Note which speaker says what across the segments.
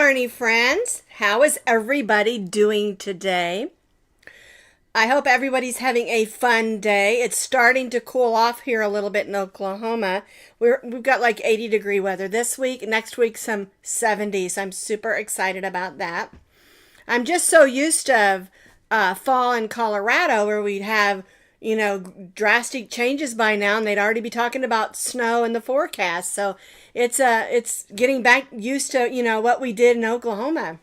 Speaker 1: Yarnie friends. How is everybody doing today? I hope everybody's having a fun day. It's starting to cool off here a little bit in Oklahoma. We've got like 80-degree weather this week. Next week, some 70s. I'm super excited about that. I'm just so used to fall in Colorado where we'd have, drastic changes by now, and they'd already be talking about snow in the forecast. So it's getting back used to, what we did in Oklahoma.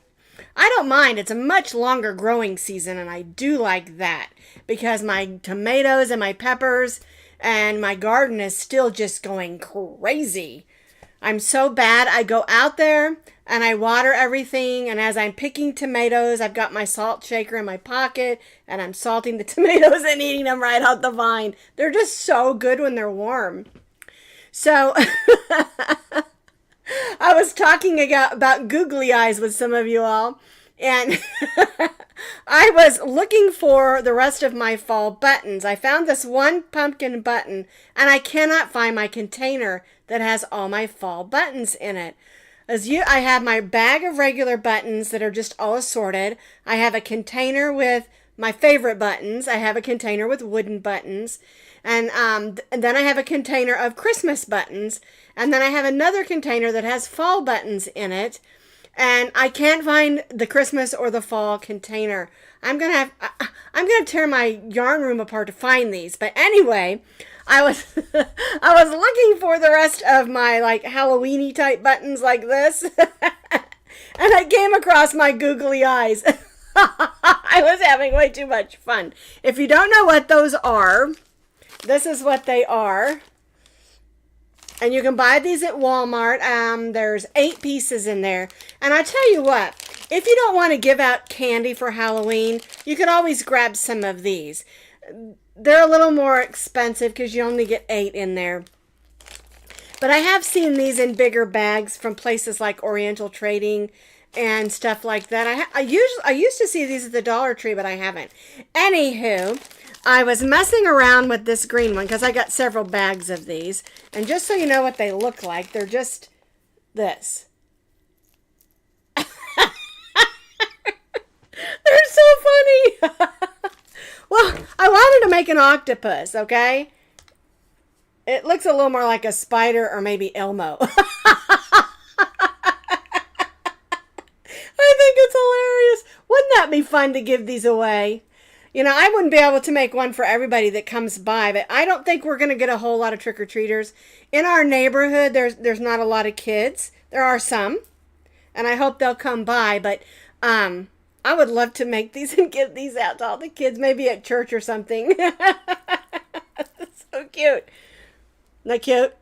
Speaker 1: I don't mind. It's a much longer growing season, and I do like that because my tomatoes and my peppers and my garden is still just going crazy. I'm so bad. I go out there and I water everything, and as I'm picking tomatoes, I've got my salt shaker in my pocket, and I'm salting the tomatoes and eating them right out the vine. They're just so good when they're warm. So I was talking about googly eyes with some of you all, and I was looking for the rest of my fall buttons. I found this one pumpkin button, and I cannot find my container that has all my fall buttons in it. I have my bag of regular buttons that are just all assorted. I have a container with my favorite buttons. I have a container with wooden buttons. And then I have a container of Christmas buttons. And then I have another container that has fall buttons in it. And I can't find the Christmas or the fall container. I'm gonna tear my yarn room apart to find these. But anyway, I was looking for the rest of my like Halloween-y type buttons like this. And I came across my googly eyes. I was having way too much fun. If you don't know what those are, this is what they are. And you can buy these at Walmart. There's 8 pieces in there. And I tell you what, if you don't want to give out candy for Halloween, you can always grab some of these. They're a little more expensive because you only get 8 in there. But I have seen these in bigger bags from places like Oriental Trading and stuff like that. I used to see these at the Dollar Tree, but I haven't. Anywho, I was messing around with this green one because I got several bags of these. And just so you know what they look like, they're just this. They're so funny. Well, I wanted to make an octopus, okay? It looks a little more like a spider or maybe Elmo. I think it's hilarious. Wouldn't that be fun to give these away? I wouldn't be able to make one for everybody that comes by, but I don't think we're going to get a whole lot of trick-or-treaters. In our neighborhood, there's not a lot of kids. There are some, and I hope they'll come by, but I would love to make these and give these out to all the kids, maybe at church or something. That's so cute. Isn't that cute?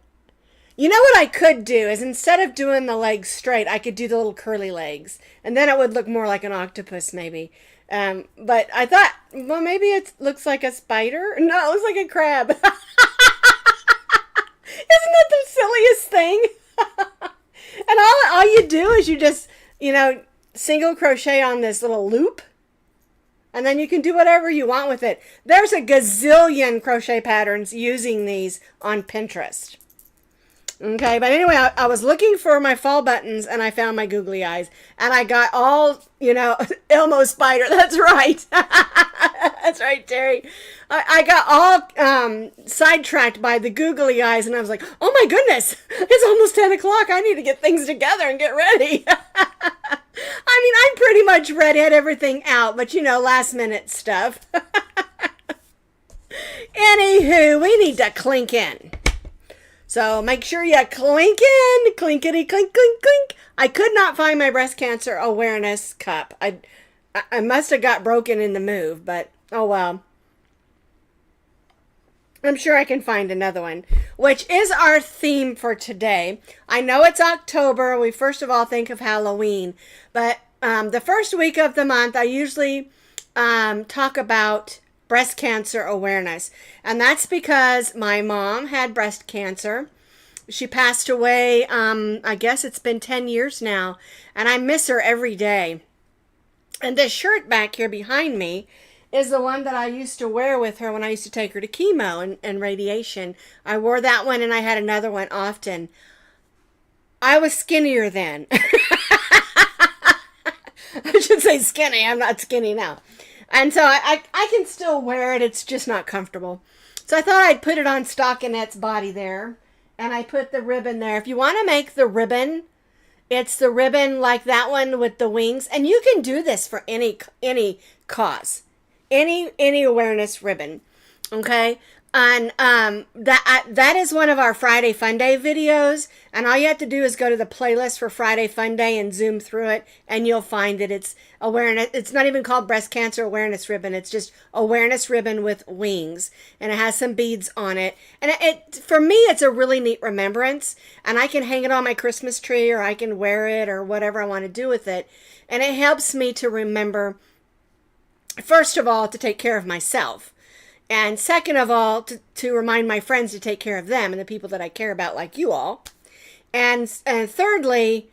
Speaker 1: You know what I could do is instead of doing the legs straight, I could do the little curly legs. And then it would look more like an octopus maybe. But I thought, well, maybe it looks like a spider. No, it looks like a crab. Isn't that the silliest thing? And all you do is you just, single crochet on this little loop. And then you can do whatever you want with it. There's a gazillion crochet patterns using these on Pinterest. Okay, but anyway, I was looking for my fall buttons, and I found my googly eyes. And I got all, Elmo spider. That's right. That's right, Terry. I got all sidetracked by the googly eyes, and I was like, oh my goodness, it's almost 10 o'clock. I need to get things together and get ready. I'm pretty much ready. I had everything out, but, last minute stuff. Anywho, we need to clink in. So make sure you clink in, clinkety clink, clink, clink. I could not find my breast cancer awareness cup. I must have got broken in the move, but oh well. I'm sure I can find another one, which is our theme for today. I know it's October. We first of all think of Halloween, but the first week of the month, I usually talk about breast cancer awareness. And that's because my mom had breast cancer. She passed away, I guess it's been 10 years now, and I miss her every day. And this shirt back here behind me is the one that I used to wear with her when I used to take her to chemo and radiation. I wore that one, and I had another one often. I was skinnier then. I should say skinny. I'm not skinny now. And so I can still wear it. It's just not comfortable. So I thought I'd put it on stockinette's body there. And I put the ribbon there. If you want to make the ribbon, it's the ribbon like that one with the wings. And you can do this for any cause. Any awareness ribbon. Okay? And that is one of our Friday Fun Day videos. And all you have to do is go to the playlist for Friday Fun Day and zoom through it. And you'll find that it's awareness. It's not even called breast cancer awareness ribbon. It's just awareness ribbon with wings. And it has some beads on it. And it for me, it's a really neat remembrance. And I can hang it on my Christmas tree, or I can wear it, or whatever I want to do with it. And it helps me to remember, first of all, to take care of myself. And second of all, to remind my friends to take care of them and the people that I care about, like you all. And thirdly,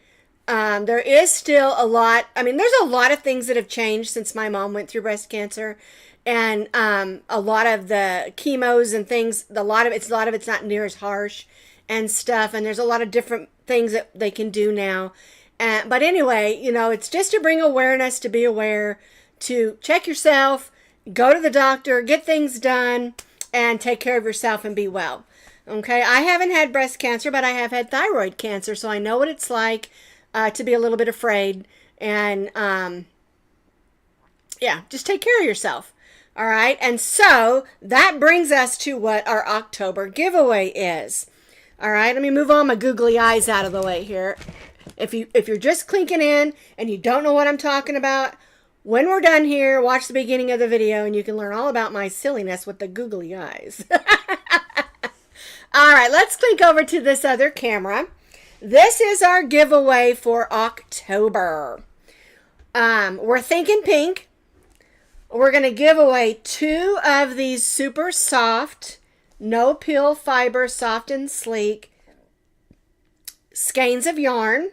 Speaker 1: there is still a lot. I mean, there's a lot of things that have changed since my mom went through breast cancer. And a lot of the chemos and things, a lot of it's not near as harsh and stuff. And there's a lot of different things that they can do now. But anyway, it's just to bring awareness, to be aware, to check yourself, go to the doctor, get things done, and take care of yourself and be well. Okay, I haven't had breast cancer, but I have had thyroid cancer, so I know what it's like to be a little bit afraid. And yeah, just take care of yourself. All right, and so that brings us to what our October giveaway is. All right, let me move all my googly eyes out of the way here. If you're just clinking in and you don't know what I'm talking about, when we're done here, watch the beginning of the video and you can learn all about my silliness with the googly eyes. All right, let's click over to this other camera. This is our giveaway for October. We're thinking pink. We're going to give away 2 of these super soft, no peel fiber, soft and sleek skeins of yarn.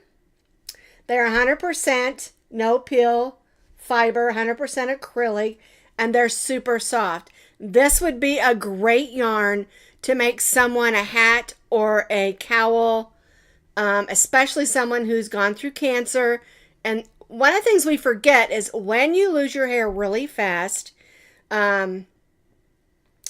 Speaker 1: They're 100% no peel fiber, 100% acrylic, and they're super soft. This would be a great yarn to make someone a hat or a cowl, especially someone who's gone through cancer. And one of the things we forget is when you lose your hair really fast, I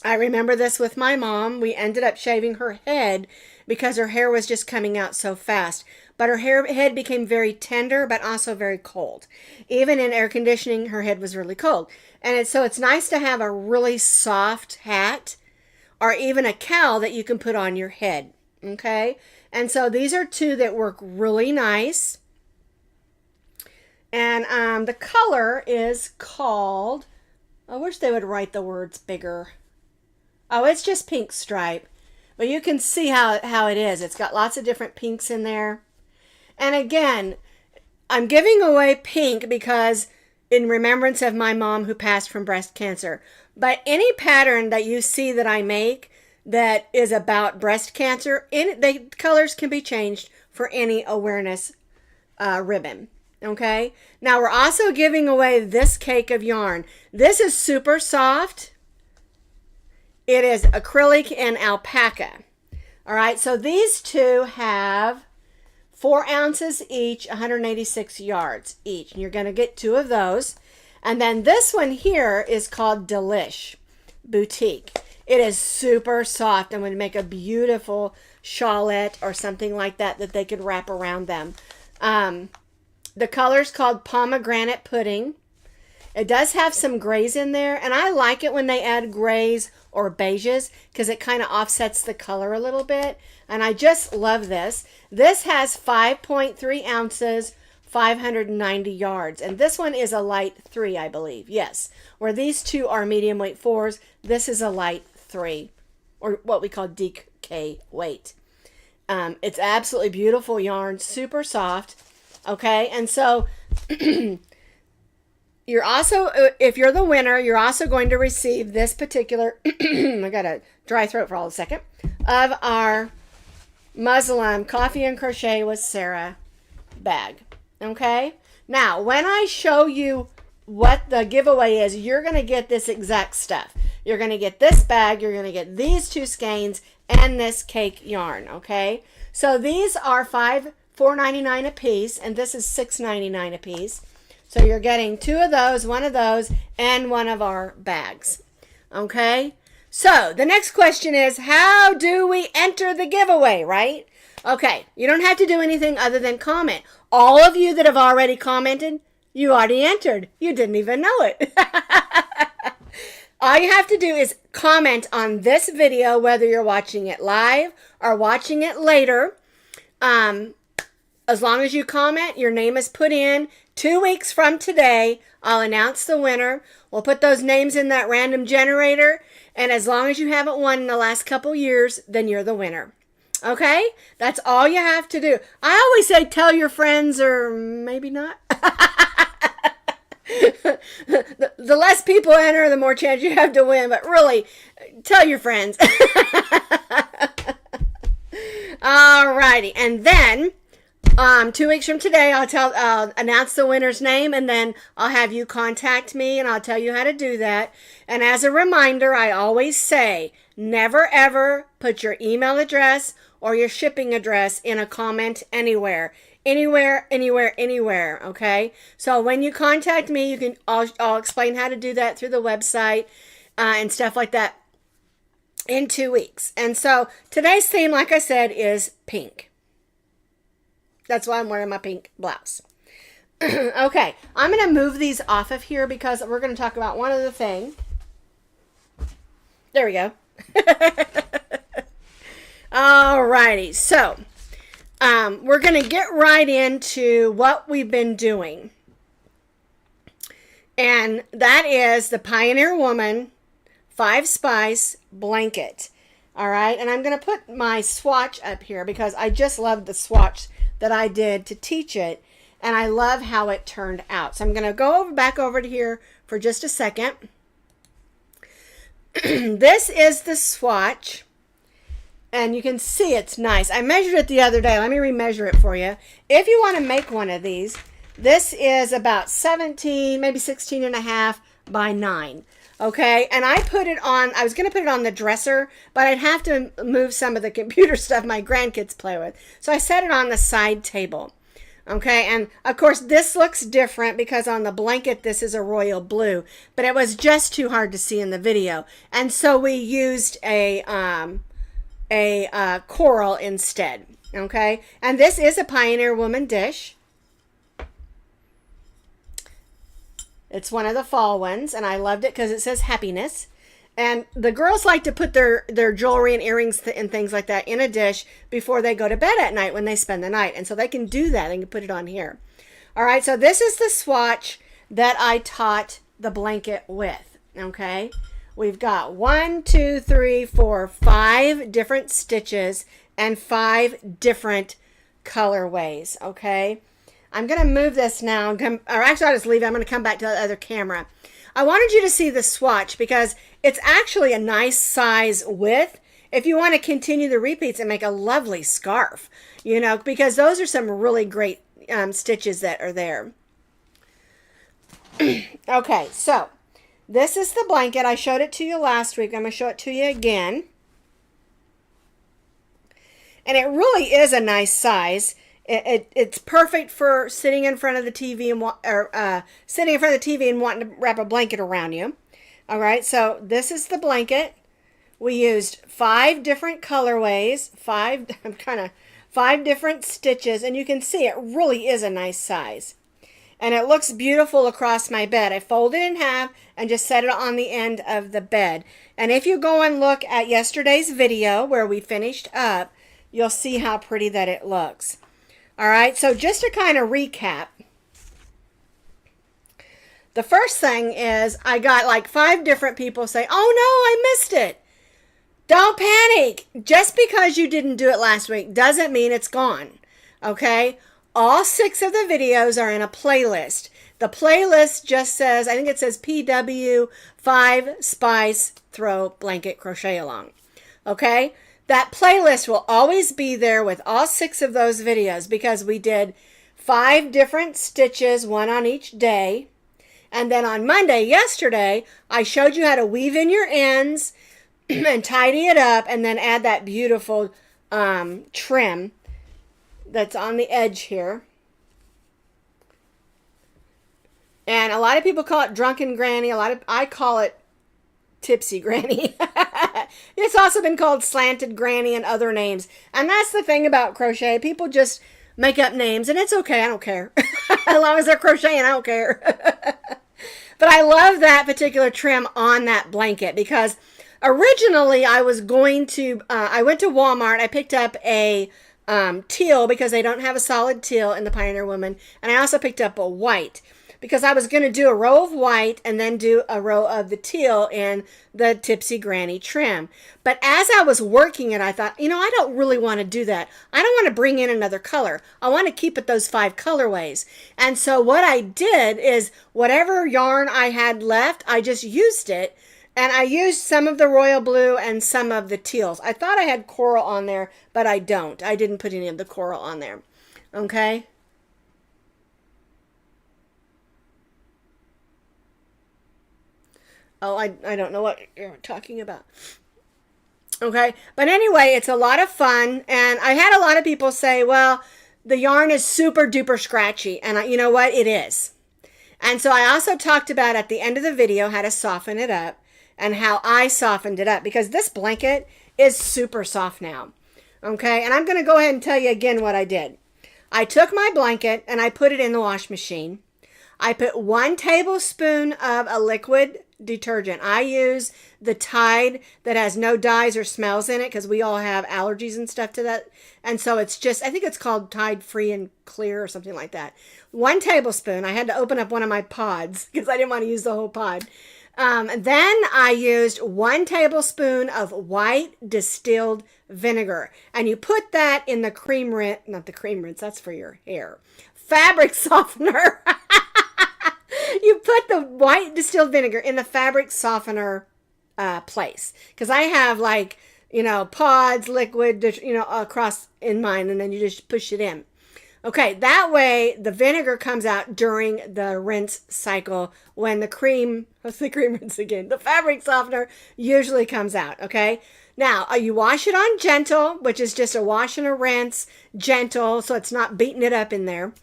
Speaker 1: remember this with my mom. We ended up shaving her head because her hair was just coming out so fast. But her head became very tender, but also very cold. Even in air conditioning, her head was really cold. And so it's nice to have a really soft hat or even a cowl that you can put on your head. Okay? And so these are 2 that work really nice. And the color is called, I wish they would write the words bigger. Oh, it's just pink stripe. But you can see how it is. It's got lots of different pinks in there. And again, I'm giving away pink because in remembrance of my mom who passed from breast cancer. But any pattern that you see that I make that is about breast cancer, the colors can be changed for any awareness ribbon. Okay? Now we're also giving away this cake of yarn. This is super soft. It is acrylic and alpaca. All right, so these 2 have 4 ounces each, 186 yards each. And you're going to get 2 of those. And then this one here is called Delish Boutique. It is super soft and would make a beautiful shawlette or something like that they could wrap around them. The color's called Pomegranate Pudding. It does have some grays in there, and I like it when they add grays or beiges because it kind of offsets the color a little bit. And I just love this. This has 5.3 ounces, 590 yards. And this one is a light 3, I believe. Yes. Where these 2 are medium weight 4s, this is a light 3, or what we call DK weight. It's absolutely beautiful yarn, super soft. Okay, and so you're also, if you're the winner, you're also going to receive this particular, I got a dry throat for all a second, of our muslin Coffee and Crochet with Sara bag. Okay, now when I show you what the giveaway is, you're going to get this exact stuff. You're going to get this bag, you're going to get these 2 skeins, and this cake yarn. Okay, so these are $4.99 a piece, and this is $6.99 a piece. So you're getting 2 of those, 1 of those, and 1 of our bags. Okay? So the next question is, how do we enter the giveaway, right? Okay, you don't have to do anything other than comment. All of you that have already commented, you already entered. You didn't even know it. All you have to do is comment on this video, whether you're watching it live or watching it later. As long as you comment, your name is put in. 2 weeks from today, I'll announce the winner. We'll put those names in that random generator. And as long as you haven't won in the last couple years, then you're the winner. Okay? That's all you have to do. I always say tell your friends, or maybe not. The less people enter, the more chance you have to win. But really, tell your friends. Alrighty. And then 2 weeks from today, I'll announce the winner's name, and then I'll have you contact me, and I'll tell you how to do that. And as a reminder, I always say, never ever put your email address or your shipping address in a comment anywhere. Anywhere, okay? So when you contact me, I'll explain how to do that through the website and stuff like that in 2 weeks. And so today's theme, like I said, is pink. That's why I'm wearing my pink blouse. Okay, I'm going to move these off of here because we're going to talk about one other thing. There we go. Alrighty, so we're going to get right into what we've been doing. And that is the Pioneer Woman 5-Spice Blanket. Alright, and I'm going to put my swatch up here because I just love the swatch that I did to teach it, and I love how it turned out. So I'm going to go back over to here for just a second. This is the swatch, and you can see it's nice. I measured it the other day. Let me remeasure it for you. If you want to make one of these, this is about 17, maybe 16 and a half by 9. Okay, and I put it on, I was going to put it on the dresser, but I'd have to move some of the computer stuff my grandkids play with. So I set it on the side table. Okay, and of course this looks different because on the blanket this is a royal blue, but it was just too hard to see in the video. And so we used a coral instead. Okay, and this is a Pioneer Woman dish. It's one of the fall ones, and I loved it because it says happiness. And the girls like to put their jewelry and earrings and things like that in a dish before they go to bed at night when they spend the night. And so they can do that. They can put it on here. All right, so this is the swatch that I taught the blanket with, okay? We've got 1, 2, 3, 4, 5 different stitches and 5 different colorways, okay? I'm going to move this now, or actually I'll just leave it. I'm going to come back to the other camera. I wanted you to see the swatch because it's actually a nice size width. If you want to continue the repeats and make a lovely scarf, you know, because those are some really great stitches that are there. Okay, so this is the blanket. I showed it to you last week. I'm going to show it to you again. And it really is a nice size. It's perfect for sitting in front of the TV and sitting in front of the TV and wanting to wrap a blanket around you. All right, so this is the blanket. We used 5 different colorways, 5 different stitches, and you can see it really is a nice size. And it looks beautiful across my bed. I folded it in half and just set it on the end of the bed. And if you go and look at yesterday's video where we finished up, you'll see how pretty that it looks. All right, so just to kind of recap, the first thing is I got like 5 different people say, oh no, I missed it. Don't panic. Just because you didn't do it last week doesn't mean it's gone, okay? All 6 of the videos are in a playlist. The playlist just says, I think it says PW 5-Spice Throw Blanket Crochet Along, okay? That playlist will always be there with all 6 of those videos because we did 5 different stitches, 1 on each day. And then on Monday, yesterday, I showed you how to weave in your ends and tidy it up and then add that beautiful trim that's on the edge here. And a lot of people call it drunken granny. I call it tipsy granny. It's also been called slanted granny and other names. And that's the thing about crochet. People just make up names, and it's okay. I don't care. As long as they're crocheting, I don't care. But I love that particular trim on that blanket because originally I was going to, I went to Walmart. I picked up a teal because they don't have a solid teal in the Pioneer Woman. And I also picked up a white because I was going to do a row of white and then do a row of the teal in the Tipsy Granny trim. But as I was working it, I thought, you know, I don't really want to do that. I don't want to bring in another color. I want to keep it those 5 colorways. And so what I did is whatever yarn I had left, I just used it. And I used some of the royal blue and some of the teals. I thought I had coral on there, but I don't. I didn't put any of the coral on there. Okay. Oh, I don't know what you're talking about. Okay. But anyway, it's a lot of fun. And I had a lot of people say, well, the yarn is super duper scratchy. And you know what? It is. And so I also talked about at the end of the video how to soften it up and how I softened it up because this blanket is super soft now. Okay. And I'm going to go ahead and tell you again what I did. I took my blanket and I put it in the wash machine. I put 1 tablespoon of a liquid detergent. I use the Tide that has no dyes or smells in it because we all have allergies and stuff to that. And so it's just, I think it's called Tide Free and Clear or something like that. 1 tablespoon. I had to open up one of my pods because I didn't want to use the whole pod. Then I used 1 tablespoon of white distilled vinegar. And you put that in the cream rinse, not the cream rinse, that's for your hair. Fabric softener. You put the white distilled vinegar in the fabric softener place. Because I have like, you know, pods, liquid, you know, across in mine. And then you just push it in. Okay, that way the vinegar comes out during the rinse cycle when the cream, what's the cream rinse again? The fabric softener usually comes out, okay? Now, you wash it on gentle, which is just a wash and a rinse, gentle, so it's not beating it up in there.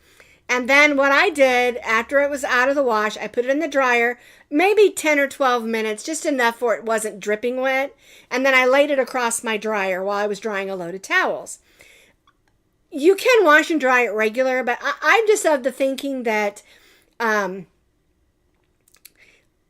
Speaker 1: And then what I did, after it was out of the wash, I put it in the dryer, maybe 10 or 12 minutes, just enough where it wasn't dripping wet. And then I laid it across my dryer while I was drying a load of towels. You can wash and dry it regular, but I'm just of the thinking that I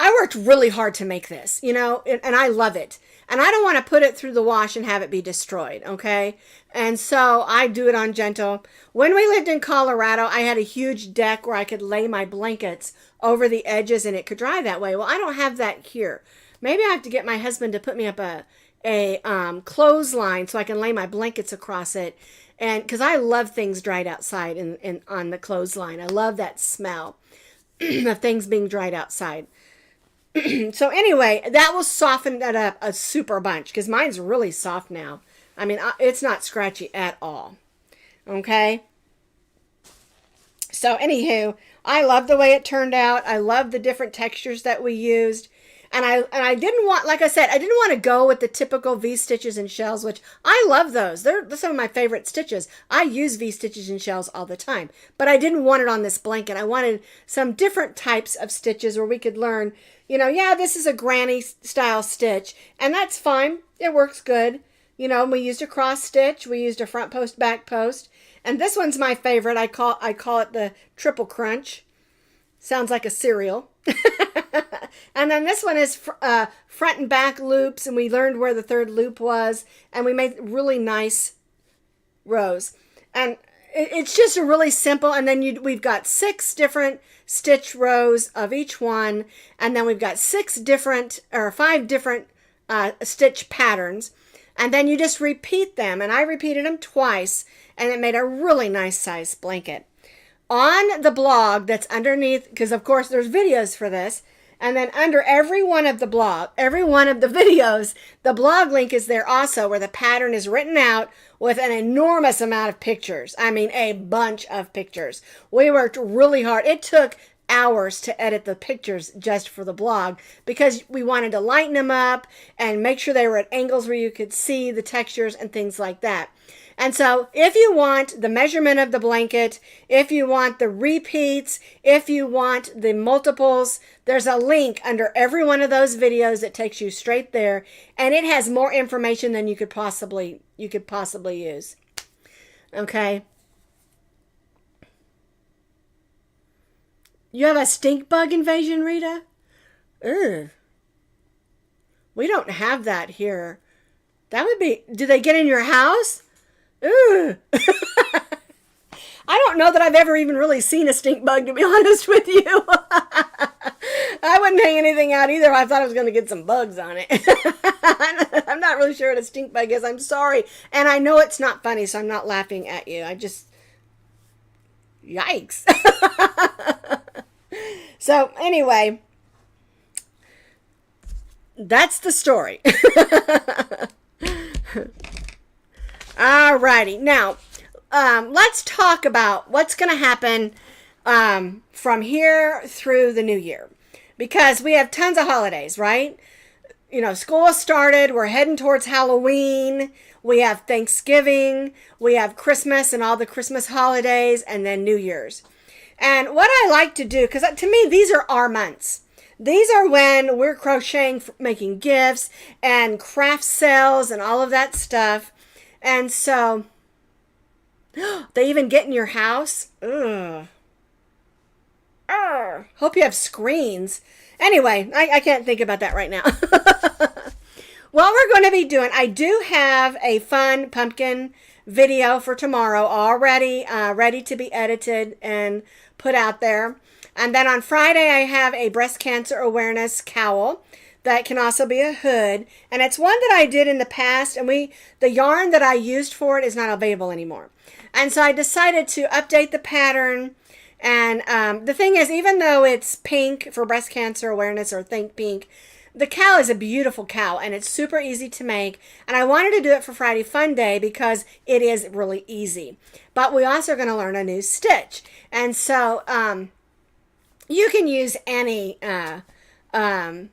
Speaker 1: worked really hard to make this, you know, and I love it. And I don't want to put it through the wash and have it be destroyed, okay? And so I do it on gentle. When we lived in Colorado, I had a huge deck where I could lay my blankets over the edges and it could dry that way. Well, I don't have that here. Maybe I have to get my husband to put me up a clothesline so I can lay my blankets across it. And because I love things dried outside and on the clothesline. I love that smell of things being dried outside. So anyway, that will soften that up a super bunch because mine's really soft now. I mean, it's not scratchy at all. Okay. So anywho, I love the way it turned out. I love the different textures that we used. And I didn't want, like I said, I didn't want to go with the typical V-stitches and shells, which I love those. They're some of my favorite stitches. I use V-stitches and shells all the time. But I didn't want it on this blanket. I wanted some different types of stitches where we could learn, you know, yeah, this is a granny style stitch. And that's fine. It works good. You know, we used a cross stitch. We used a front post, back post. And this one's my favorite. I call it the triple crunch. Sounds like a cereal. And then this one is front and back loops, and we learned where the third loop was, and we made really nice rows. And it's just a really simple, and then we've got 6 different stitch rows of each one, and then we've got 5 different stitch patterns, and then you just repeat them, and I repeated them twice, and it made a really nice size blanket. On the blog that's underneath, because of course there's videos for this, and then under every one of the videos, the blog link is there also where the pattern is written out with an enormous amount of pictures. I mean, a bunch of pictures. We worked really hard. It took hours to edit the pictures just for the blog because we wanted to lighten them up and make sure they were at angles where you could see the textures and things like that. And so if you want the measurement of the blanket, if you want the repeats, if you want the multiples, there's a link under every one of those videos that takes you straight there. And it has more information than you could possibly use. Okay. You have a stink bug invasion, Rita? Ugh. We don't have that here. That would be... Do they get in your house? Ooh. I don't know that I've ever even really seen a stink bug, to be honest with you. I wouldn't hang anything out either. I thought I was going to get some bugs on it. I'm not really sure what a stink bug is. I'm sorry. And I know it's not funny, so I'm not laughing at you. I just... Yikes. So, anyway... That's the story. Alrighty. Now, let's talk about what's going to happen from here through the new year. Because we have tons of holidays, right? You know, school started. We're heading towards Halloween. We have Thanksgiving. We have Christmas and all the Christmas holidays. And then New Year's. And what I like to do, because to me, these are our months. These are when we're crocheting, making gifts and craft sales and all of that stuff. And so, they even get in your house. Ugh. Hope you have screens. Anyway, I can't think about that right now. What we're going to be doing, I do have a fun pumpkin video for tomorrow already ready to be edited and put out there. And then on Friday, I have a breast cancer awareness cowl that can also be a hood. And it's one that I did in the past, and the yarn that I used for it is not available anymore. And so I decided to update the pattern. And the thing is, even though it's pink for breast cancer awareness, or Think Pink, the cowl is a beautiful cowl, and it's super easy to make. And I wanted to do it for Friday Fun Day because it is really easy. But we also are going to learn a new stitch. And so... you can use any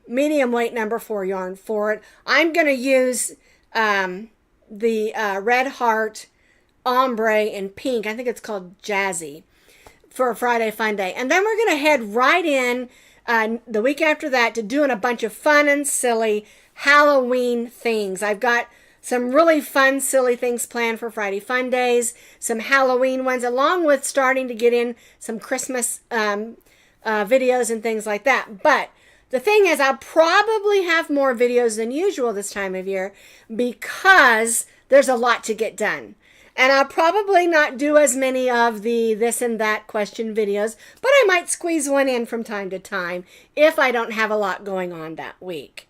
Speaker 1: medium weight number 4 yarn for it. I'm going to use the Red Heart Ombre in pink. I think it's called Jazzy for Friday Fun Day. And then we're going to head right in the week after that to doing a bunch of fun and silly Halloween things. I've got some really fun, silly things planned for Friday Fun Days, some Halloween ones, along with starting to get in some Christmas videos and things like that. But the thing is, I'll probably have more videos than usual this time of year because there's a lot to get done. And I'll probably not do as many of the this and that question videos, but I might squeeze one in from time to time if I don't have a lot going on that week.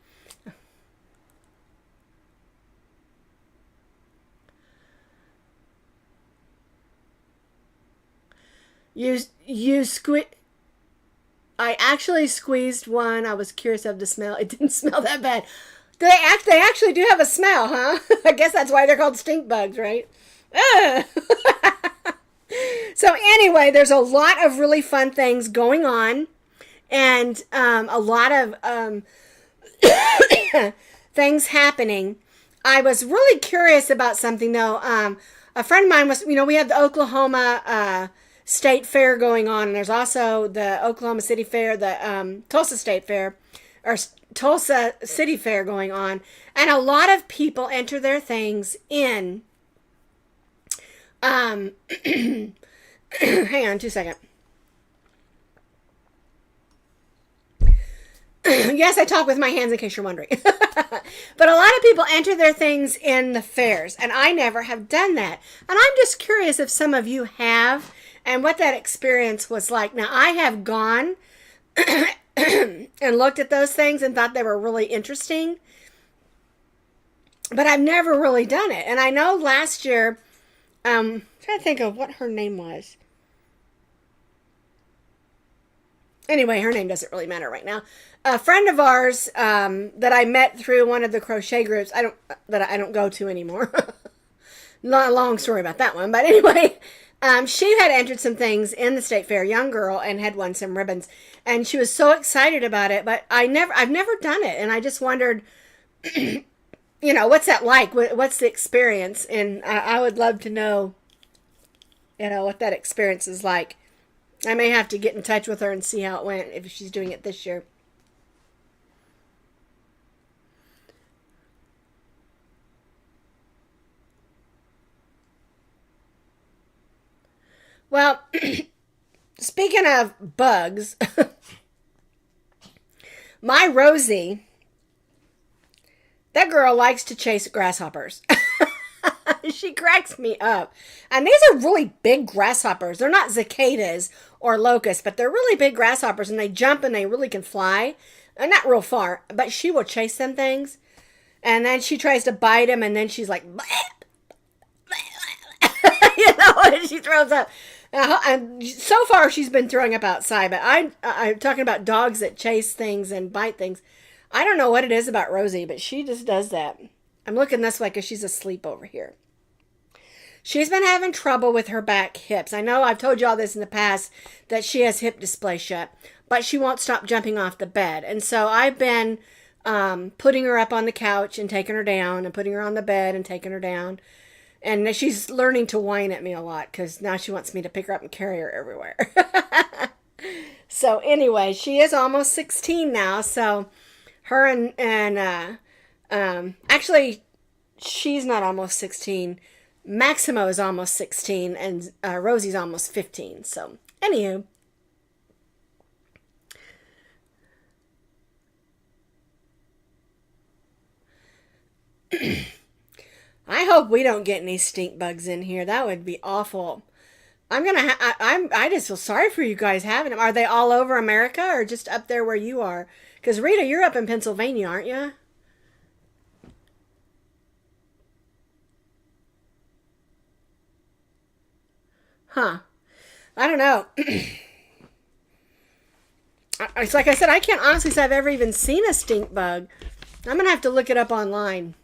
Speaker 1: I actually squeezed one. I was curious of the smell. It didn't smell that bad. They actually do have a smell, huh? I guess that's why they're called stink bugs, right? So anyway, there's a lot of really fun things going on, and a lot of things happening. I was really curious about something, though. A friend of mine was, we have the Oklahoma State Fair going on, and there's also the Oklahoma City Fair, the Tulsa State Fair, or Tulsa City Fair going on, and a lot of people enter their things in. Hang on 2 seconds. Yes, I talk with my hands in case you're wondering. But a lot of people enter their things in the fairs, and I never have done that. And I'm just curious if some of you have, and what that experience was like. Now, I have gone and looked at those things and thought they were really interesting, but I've never really done it. And I know last year, I'm trying to think of what her name was. Anyway, her name doesn't really matter right now. A friend of ours that I met through one of the crochet groups, I don't go to anymore. Not a long story about that one, but anyway, she had entered some things in the state fair, young girl, and had won some ribbons, and she was so excited about it. But I've never done it, and I just wondered you know, what's that like? What's the experience? And I would love to know, you know, what that experience is like. I may have to get in touch with her and see how it went if she's doing it this year. Well, speaking of bugs, my Rosie, that girl likes to chase grasshoppers. She cracks me up. And these are really big grasshoppers. They're not cicadas or locusts, but they're really big grasshoppers, and they jump and they really can fly. Not real far, but she will chase them things. And then she tries to bite them, and then she's like, you know, and she throws up. And so far, she's been throwing up outside, but I'm talking about dogs that chase things and bite things. I don't know what it is about Rosie, but she just does that. I'm looking this way because she's asleep over here. She's been having trouble with her back hips. I know I've told you all this in the past, that she has hip dysplasia, but she won't stop jumping off the bed. And so I've been putting her up on the couch and taking her down, and putting her on the bed and taking her down. And she's learning to whine at me a lot because now she wants me to pick her up and carry her everywhere. So anyway, she is almost 16 now. So her and actually, she's not almost 16. Maximo is almost 16, and Rosie's almost 15. So, anywho. I hope we don't get any stink bugs in here. That would be awful. I just feel sorry for you guys having them. Are they all over America or just up there where you are? Because Rita, you're up in Pennsylvania, aren't you? Huh. I don't know. It's like I said, I can't honestly say I've ever even seen a stink bug. I'm going to have to look it up online.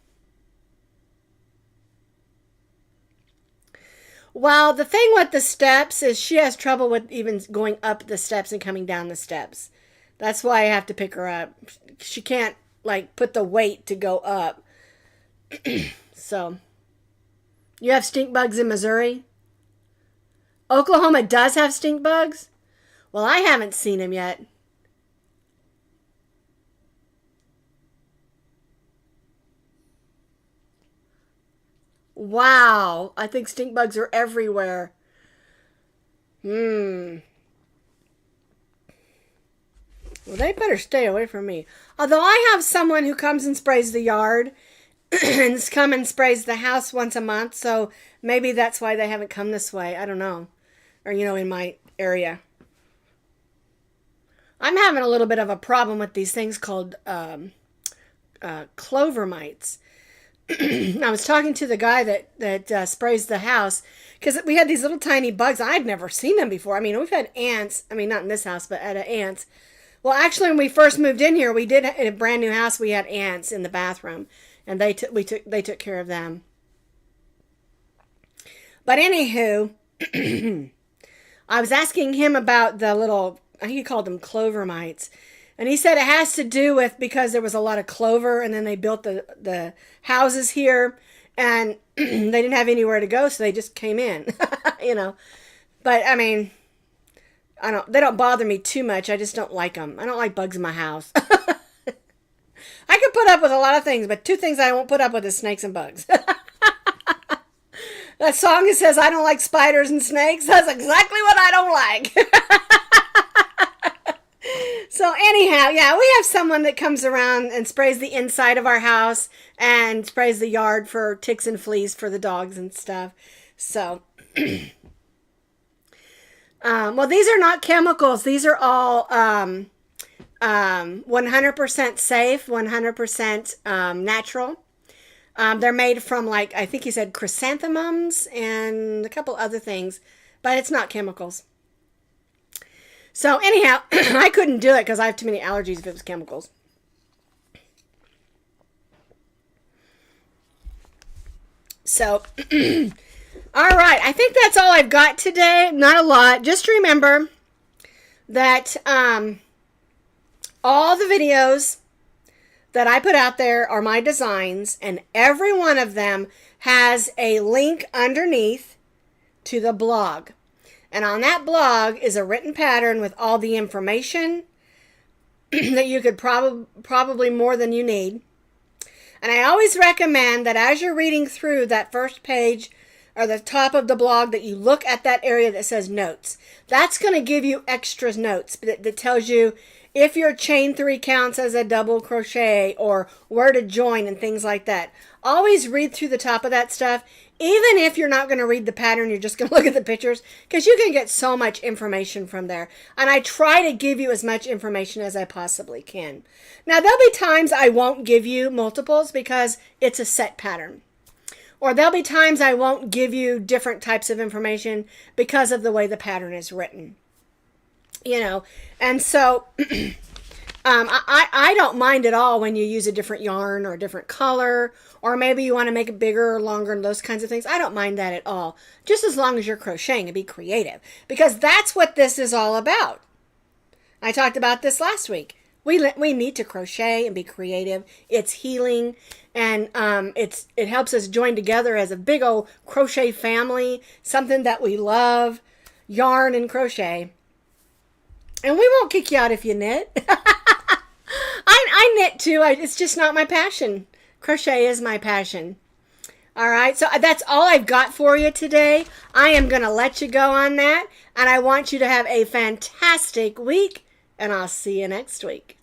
Speaker 1: Well, the thing with the steps is she has trouble with even going up the steps and coming down the steps. That's why I have to pick her up. She can't, like, put the weight to go up. So, you have stink bugs in Missouri? Oklahoma does have stink bugs? Well, I haven't seen them yet. Wow. I think stink bugs are everywhere. Hmm. Well, they better stay away from me. Although I have someone who comes and sprays the yard and come and sprays the house once a month, so maybe that's why they haven't come this way. I don't know. Or, you know, in my area. I'm having a little bit of a problem with these things called clover mites. I was talking to the guy that sprays the house because we had these little tiny bugs. I'd never seen them before. I mean, we've had ants. I mean, not in this house, but at ants. Well, actually, when we first moved in here, we did in a brand new house. We had ants in the bathroom, and they took care of them. But anywho, I was asking him about the little, I think he called them clover mites. And he said it has to do with because there was a lot of clover and then they built the houses here and they didn't have anywhere to go, so they just came in, you know. But I mean, they don't bother me too much. I just don't like them. I don't like bugs in my house. I could put up with a lot of things, but two things I won't put up with is snakes and bugs. That song that says I don't like spiders and snakes, that's exactly what I don't like. So anyhow, yeah, we have someone that comes around and sprays the inside of our house and sprays the yard for ticks and fleas for the dogs and stuff. So, well, these are not chemicals. These are all 100% safe, 100% natural. They're made from, like, I think he said chrysanthemums and a couple other things, but it's not chemicals. So anyhow, I couldn't do it because I have too many allergies if it was chemicals. So, all right. I think that's all I've got today. Not a lot. Just remember that all the videos that I put out there are my designs, and every one of them has a link underneath to the blog. And on that blog is a written pattern with all the information that you could probably more than you need. And I always recommend that as you're reading through that first page or the top of the blog, that you look at that area that says notes. That's going to give you extra notes that tells you if your chain 3 counts as a double crochet or where to join and things like that. Always read through the top of that stuff, even if you're not going to read the pattern, you're just going to look at the pictures, because you can get so much information from there. And I try to give you as much information as I possibly can. Now, there'll be times I won't give you multiples because it's a set pattern. Or there'll be times I won't give you different types of information because of the way the pattern is written. You know, and so I don't mind at all when you use a different yarn or a different color, or maybe you want to make it bigger or longer and those kinds of things. I don't mind that at all, just as long as you're crocheting and be creative, because that's what this is all about. I talked about this last week. We need to crochet and be creative. It's healing, and it helps us join together as a big old crochet family, something that we love, yarn and crochet. And we won't kick you out if you knit. I knit too. It's just not my passion. Crochet is my passion. All right, so that's all I've got for you today. I am going to let you go on that. And I want you to have a fantastic week. And I'll see you next week.